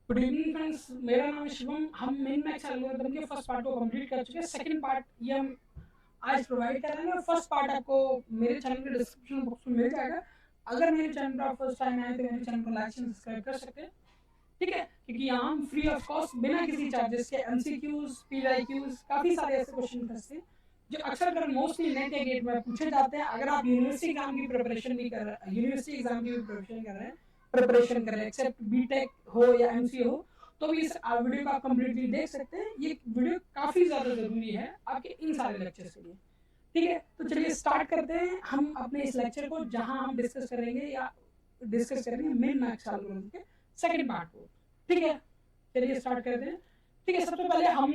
Good evening friends, मेरा नाम है शिवम। हम मिन मैक्स एल्गोरिथम के फर्स्ट पार्ट को कंप्लीट कर चुके हैं। सेकंड पार्ट ये हम आज प्रोवाइड कर रहे हैं और फर्स्ट पार्ट आपको मेरे चैनल के डिस्क्रिप्शन बॉक्स में मिल जाएगा। अगर मेरे चैनल पर आप फर्स्ट टाइम आए तो मेरे चैनल को लाइक एंड सब्सक्राइब कर सकते हैं, ठीक है? क्योंकि यहाँ हम फ्री ऑफ कॉस्ट बिना किसी चार्जेस के एमसीक्यूज, पीवाईक्यूज, काफ़ी सारे ऐसे क्वेश्चन करते हैं जो अक्सर कर मोस्टली नेट या गेट में पूछे जाते हैं। अगर आप यूनिवर्सिटी एग्जाम की प्रिपरेशन भी कर रहे हैं, यूनिवर्सिटी एग्जाम की भी प्रिपरेशन कर रहे हैं एक्सेप्ट बीटेक हो या एमसीए हो, तो भी इस वीडियो को आप कंप्लीटली देख सकते हैं। ये वीडियो काफ़ी ज़्यादा ज़रूरी है आपके इन सारे लेक्चर्स के लिए, ठीक है? तो चलिए स्टार्ट करते हैं हम अपने इस लेक्चर को, जहां हम डिस्कस करेंगे मिन मैक्स एल्गोरिथम के सेकंड पार्ट को, ठीक है? चलिए स्टार्ट करते हैं। ठीक है, सबसे पहले हम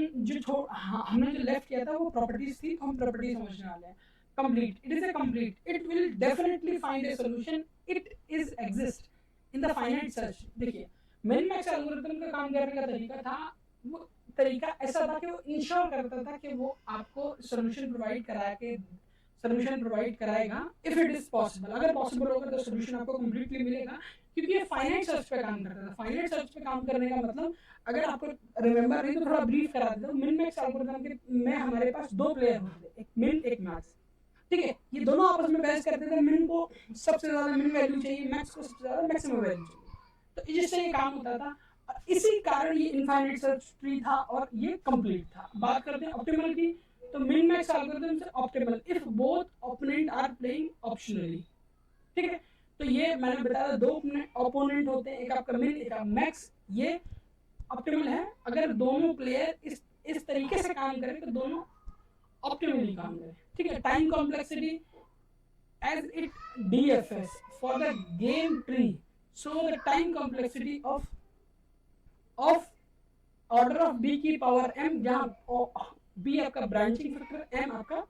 हमने जो लेफ्ट किया था वो प्रॉपर्टीज थी, तो हम प्रॉपर्टी समझने वाले हैं। Complete, it is a complete, it will definitely find A solution, it is exist in the finite search. देखिए, मिन मैक्स एल्गोरिथम का काम करने का तरीका था, वो तरीका ऐसा था कि वो इंश्योर करता था कि वो आपको सोल्यूशन प्रोवाइड कराएगा इफ इट इज पॉसिबल। अगर पॉसिबल होगा तो सोल्यूशन आपको कंप्लीटली मिलेगा, क्योंकि ये फाइनाइट सर्च पे काम करता था। फाइनाइट सर्च पे काम करने का मतलब, अगर आपको रिमेंबर नहीं तो थोड़ा ब्रीफ करा देता हूँ। मिन मैक्स एल्गोरिथम के में हमारे पास दो प्लेयर होते थे, एक मिन एक मैक्स, ठीक है? ये दोनों आपस में बहस करते थे। मिन को सबसे ज्यादा मिन वैल्यू चाहिए, मैक्स को सबसे ज्यादा मैक्सिमम वैल्यू चाहिए, तो जिससे ये काम होता था। इसी कारण ये इनफाइनाइट सर्च ट्री था और ये कंप्लीट था। बात करते हैं ऑप्टिमल की, तो मिन मैक्स एल्गोरिथम से optimal if both opponent are playing optionally, ठीक है? तो ये मैंने बताया, दो ओपोनेंट होते हैं, एक आपका मिन एक आपका मैक्स। ये ऑप्टिमल है अगर दोनों प्लेयर इस तरीके से काम करें तो दोनों ऑप्टिमली काम करें, ठीक है? Time complexity as it DFS for the game tree, so the time complexity of order of B की पावर m, जहां बी आपका ब्रांचिंग फैक्टर, m आपका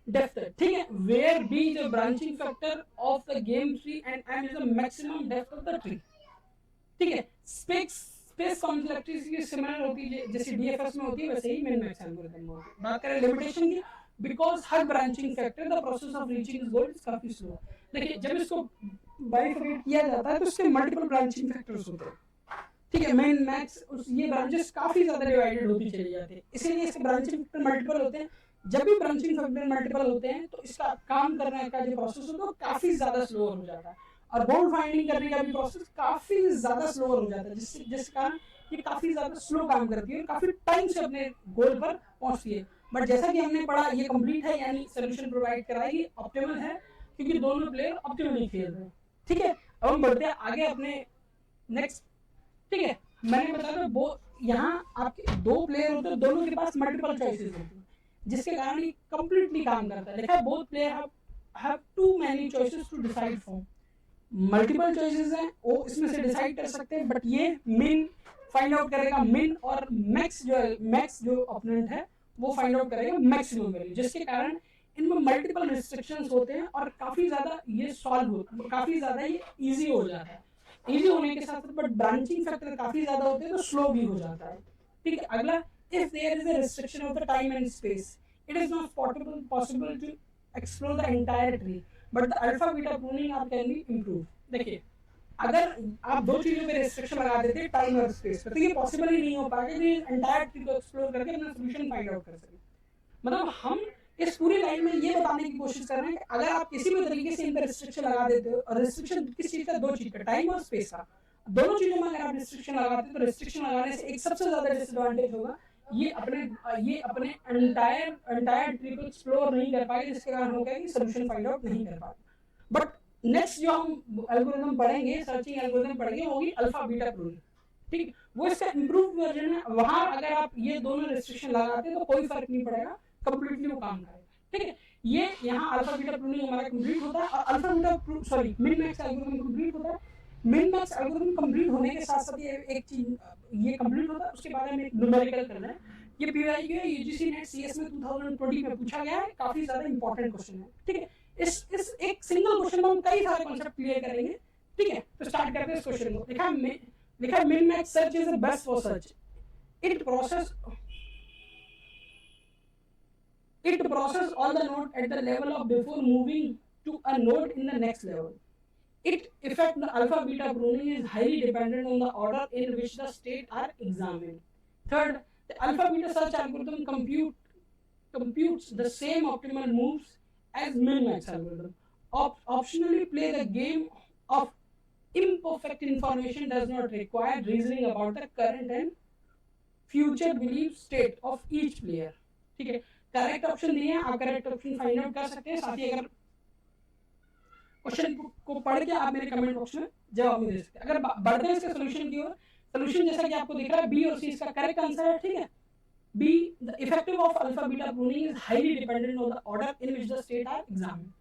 डेप्थ है, ठीक है? Where B is a branching factor of the game tree and m is the maximum depth of the tree, ठीक है? Space complexity similar होती है जैसे डीएफएस में होती है, वैसे ही मिन मैक्स एल्गोरिथम में होती है। बात करें लिमिटेशन की, because her branching factor the process of reaching is goal is काफी स्लो। देखिए, जब इसको बाइफरकेट किया जाता है तो उसके मल्टीपल ब्रांचिंग फैक्टर्स होते हैं, ठीक है? मेन मैक्स ये ब्रांचेस काफी ज्यादा डिवाइडेड होती चली जाती है, इसीलिए इसके ब्रांचिंग फैक्टर मल्टीपल होते हैं। जब भी ब्रांचिंग फैक्टर मल्टीपल होते हैं तो इसका काम करने का जो प्रोसेस होता है वो काफी ज्यादा स्लो हो जाता है, और बोल्ड फाइंडिंग करने का भी प्रोसेस काफी ज्यादा स्लो हो जाता है, जिस कारण ये काफी ज्यादा स्लो काम करती है और काफी टाइम से अपने गोल पर पहुंचती है। बट जैसा कि हमने पढ़ा, ये कंप्लीट है, यानी सोल्यूशन प्रोवाइड कराएगी, ऑप्टिमल है, क्योंकि दोनों प्लेयर ऑप्टिमली खेल रहे हैं, ठीक है? अब हम बढ़ते हैं आगे अपने नेक्स्ट, ठीक है? मैंने बताया वो यहाँ आपके दो प्लेयर होते हैं, दोनों के पास मल्टीपल चॉइसेस होती हैं, जिसके कारण ये कंप्लीटली काम करता है। लिखा है both player have too many choices to decide from. Multiple choices हैं, वो इसमें से डिसाइड कर सकते हैं, बट ये मिन फाइंड आउट करेगा मिन, और मैक्स जो ओपोनेंट है वो फाइंड आउट करेगा मैक्सिमम वैल्यू, जिसके कारण इनमें मल्टीपल रिस्ट्रिक्शंस होते हैं और काफी ज्यादा ये सॉल्व हो, काफी ज्यादा ये इजी हो जाता है। इजी होने के साथ साथ बट ब्रांचिंग फैक्टर काफी ज्यादा होते हैं तो स्लो भी हो जाता है, ठीक है? अगला, if there is a restriction of the time and space, it is not possible to explore the entire tree, but the alpha beta pruning are can be improve. देखिए, अगर आप दो चीजों पे रिस्ट्रिक्शन लगा देते हैं, टाइम और स्पेस पे, तो ये पॉसिबल ही नहीं हो पाएगा कि एंटायर ट्री को एक्सप्लोर करके अपना सोल्यूशन फाइंड आउट कर सके। मतलब हम इस पूरी लाइन में ये बताने की कोशिश कर रहे हैं कि अगर आप किसी भी तरीके से इन पर रिस्ट्रिक्शन लगा देते हो, और रिस्ट्रिक्शन किस चीज का, दो चीज का, टाइम और स्पेस का, दोनों चीजों में अगर आप रिस्ट्रिक्शन लगाते हो तो रिस्ट्रिक्शन लगाने से एक सबसे ज्यादा डिसएडवांटेज होगा, ये अपने एंटायर ट्री को एक्सप्लोर नहीं कर पाएगा, जिसके कारण होगा कि सोल्यूशन फाइंड आउट नहीं कर पाएगा। बट नेक्स्ट जो हम एल्गोरिथम पढ़ेंगे, सर्चिंग एल्गोरिथम पढ़ेंगे, होगी अल्फा बीटा प्रूनिंग, ठीक? वो इसका इंप्रूव वर्जन है। वहां अगर आप ये दोनों रिस्ट्रिक्शन लगाते हैं तो कोई फर्क नहीं पड़ेगा, कंप्लीटली वो काम करेगा, ठीक है? ये यहाँ अल्फा बीटा प्रूनिंग हमारा कंप्लीट होता है, और अल्फा बीटा सॉरी मिन मैक्स एल्गोरिथम कंप्लीट होता है। मिन मैक्स एल्गोरिथम कंप्लीट होने के साथ साथ ये एक चीज, ये कंप्लीट होता है, उसके बाद हमें एक न्यूमेरिकल करना है। ये पीवाईक्यू है, यूजीसी नेट सीएस में 2020 में पूछा गया है, काफी ज्यादा इंपॉर्टेंट क्वेश्चन है, ठीक है? इस एक सिंगल क्वेश्चन में हम कई सारे कॉन्सेप्ट क्लियर करेंगे, ठीक है? तो स्टार्ट करते हैं इस क्वेश्चन को। लिखा min max search is the best for search, it process all the node at the level of before moving to a node in the next level, It effect the alpha beta pruning is highly dependent on the order in which the state are examined. Third, the alpha beta search algorithm computes the same optimal moves as min-max algorithm. Optionally play the game of imperfect information does not require reasoning about the current and future belief state of each player. ठीक है, correct option दिए हैं, आप correct option find out कर सकते हैं। साथ ही अगर क्वेश्चन को पढ़ के आप मेरे कमेंट बॉक्स में जवाब भी दे सकते हैं। अगर बढ़ते हैं इसके सोल्यूशन की ओर, सोल्यूशन जैसा कि आपको दिख रहा है बी और सी इसका करेक्ट आंसर है। ठीक है, be the effective of alpha beta pruning is highly dependent on the order in which the state are examined.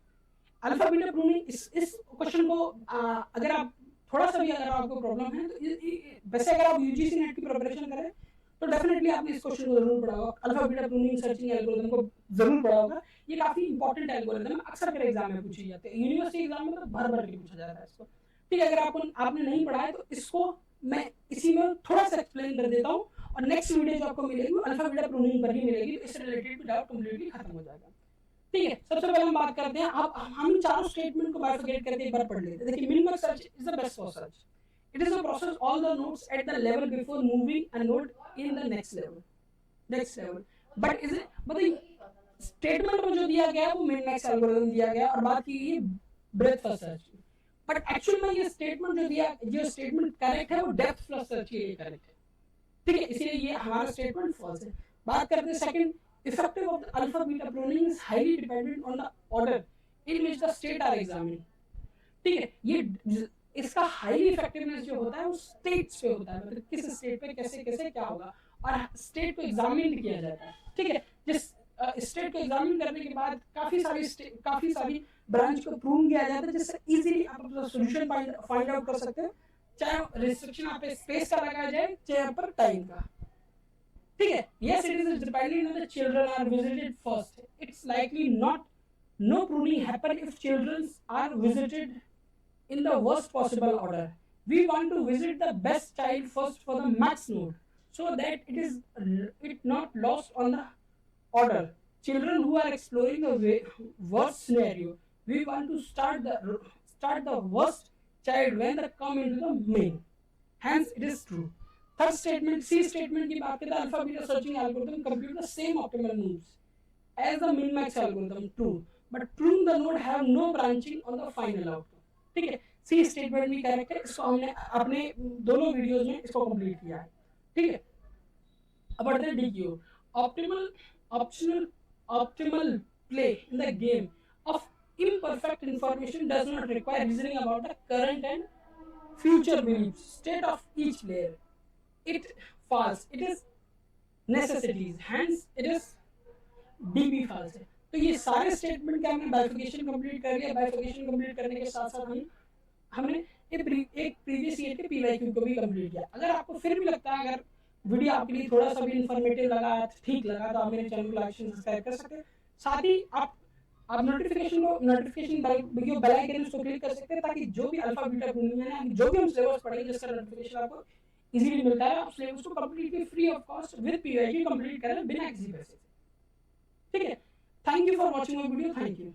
Alpha beta pruning इस क्वेश्चन को अगर आप थोड़ा सा भी अगर आपको प्रॉब्लम है तो वैसे अगर आप यूजीसी नेट की प्रिपरेशन करें तो डेफिनेटली आपने इस क्वेश्चन को जरूर पढ़ा होगा। Alpha beta pruning searching algorithm को जरूर पढ़ा होगा। ये काफी इंपॉर्टेंट एल्गोरिथम है, अक्सर मेरे एग्जाम में पूछी जाती है, यूनिवर्सिटी एग्जाम में तो भर भर के पूछा जाता है इसको। ठीक है, अगर आपने नहीं पढ़ा है तो इसको मैं इसी में थोड़ा सा एक्सप्लेन कर देता हूँ, और नेक्स्ट वीडियो जो आपको मिलेगी अल्फा बीटा प्रूनिंग पर ही मिलेगी, तो इससे रिलेटेड डाउट कंप्लीटली खत्म हो जाएगा। ठीक है, सबसे पहले हम बात करते हैं, आप हम चारों स्टेटमेंट को बाइफरकेट करके एक बार पढ़ लेते हैं। देखिए, minimum search is the best for search. It is a process all the nodes at the level before moving a node in the next level. But is it मतलब स्टेटमेंट में जो दिया गया है वो मिन मैक्स एल्गोरिथम दिया गया, और बात की गई breath first search. But actual में ये स्टेटमेंट जो स्टेटमेंट करेक्ट है वो डेप्थ फर्स्ट सर्च के लिए करेक्ट है। ठीक है, इसलिए ये हमारा स्टेटमेंट फॉल्स है। बात करते हैं second, effective of the alpha beta pruning is highly dependent on the order in which the state are examined. ठीक है, ये इसका हाईली इफेक्टिवनेस जो होता है वो स्टेट्स पे होता है, मतलब किस स्टेट पे कैसे कैसे क्या होगा, और स्टेट को एग्जामिन किया जाता है। ठीक है, जिस स्टेट को एग्जामिन करने के बाद काफी सारी ब्रांच को प्रूव किया जाता है, जिससे इजीली आप अपना सॉल्यूशन फाइंड आउट कर सकते हैं, चाहे रिस्ट्रिक्शन आप पे स्पेस का लगाया जाए चाहे यहाँ पर टाइम का। ठीक है, yes it is depending on the children are visited first. It's likely no pruning happen if children are visited in the worst possible order. We want to visit the best child first for the max node, so that it not lost on the order. Children who are exploring the worst scenario, we want to start the worst child when they come into the main. Hence, it is true. Third statement, C statement की बात करें, alpha beta searching algorithm compute the same optimal moves as the min max algorithm. True, but prune the node have no branching on the final outcome. ठीक है, C statement भी correct है, इसको हमने अपने दोनों वीडियोस में इसको कंप्लीट किया है। ठीक है, अब बढ़ते हैं D की ओर। Optimal play in the game of imperfect information does not require reasoning about the current and future beliefs state of each player. It false, it is necessities, hence it is DB false है। तो ये सारे statement के हमने बाइफिकेशन complete कर लिया। बाइफिकेशन complete करने के साथ साथ हमने एक प्रीवियस ईयर के पीवाईक्यू को भी कंप्लीट किया। अगर आपको फिर भी लगता है, अगर वीडियो आपके लिए थोड़ा सा भी इंफॉर्मेटिव लगा, ठीक लगा, तो आप मेरे चैनल को लाइक सब्सक्राइब कर सकते हैं। साथ ही आप नोटिफिकेशन बेल आइकन को क्लिक कर सकते हैं, ताकि जो भी अल्फा बीटा प्रूनिंग है, जो भी हम सिलेबस पढ़ेंगे जिसका नोटिफिकेशन आपको इजीली मिलता है, आप सिलेबस को completely free of cost with PYQ complete करें बिना किसी पैसे से। ठीक है, thank you for watching my video, thank you.